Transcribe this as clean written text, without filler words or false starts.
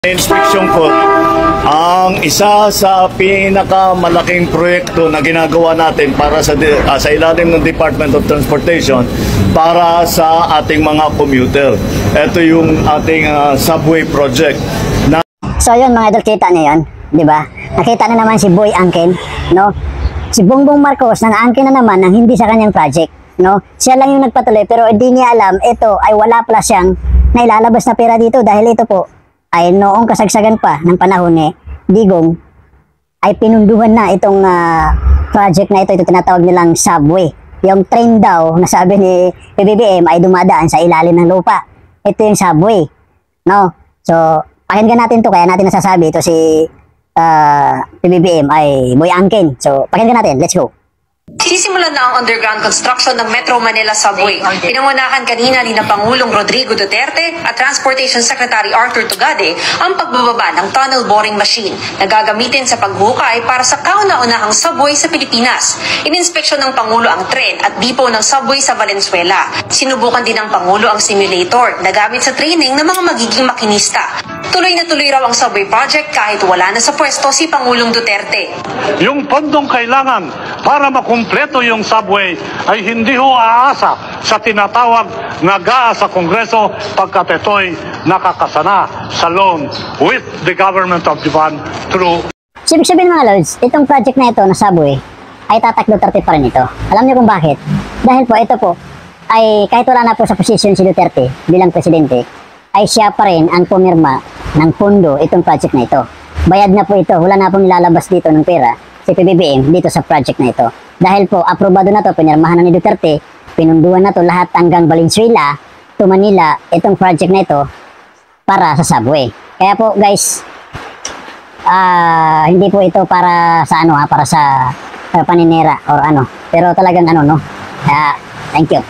Inspection ko, ang isa sa pinakamalaking proyekto na ginagawa natin para sa ilalim ng Department of Transportation para sa ating mga commuter. Ito yung ating subway project. So yun mga idol, kita niyo yun, di ba? Nakita na naman si Boy Angkin, no? Si Bongbong Marcos nang angkin na naman ng hindi sa kanyang project, no? Siya lang yung nagpatuloy pero hindi niya alam ito ay wala pala siyang nailalabas na pera dito dahil ito po ay noong kasagsagan pa ng panahon ni Digong ay pinunduhan na itong project na ito tinatawag nilang subway. Yung train daw na sabi ni PBBM ay dumadaan sa ilalim ng lupa. Ito yung subway, no? So pakinggan natin to, kaya natin nasasabi ito si PBBM ay Boy Angkin. So pakinggan natin, let's go. Sisimulan na ang underground construction ng Metro Manila Subway. Pinangunahan kanina ni na Pangulong Rodrigo Duterte at Transportation Secretary Arthur Tugade ang pagbababa ng tunnel boring machine na gagamitin sa paghukay para sa kauna-unahang subway sa Pilipinas. Ininspeksyon ng Pangulo ang tren at depot ng subway sa Valenzuela. Sinubukan din ng Pangulo ang simulator na gamit sa training ng mga magiging makinista. Tuloy na tuloy raw ang subway project kahit wala na sa pwesto si Pangulong Duterte. Yung pondong kailangan para makumpleto yung subway ay hindi ho aasa sa tinatawag na GAA sa Kongreso pagkat ito'y nakakasana sa loan with the government of Japan through. Ibig sabihin mga Lods, itong project na ito na subway ay tatak Duterte pa rin ito. Alam niyo kung bakit? Dahil po ito po ay kahit wala na po sa posisyon si Duterte bilang presidente, ay siya pa rin ang pumirma ng pondo itong project na ito. Bayad na po ito, wala na pong nilalabas dito ng pera si PBBM dito sa project na ito. Dahil po aprobado na to, pinirmahan na ni Duterte, pinunduan na to lahat hanggang Valenzuela to Manila itong project na ito para sa subway. Kaya po guys, hindi po ito para sa para sa paninira or ano. Pero talagang no. Thank you.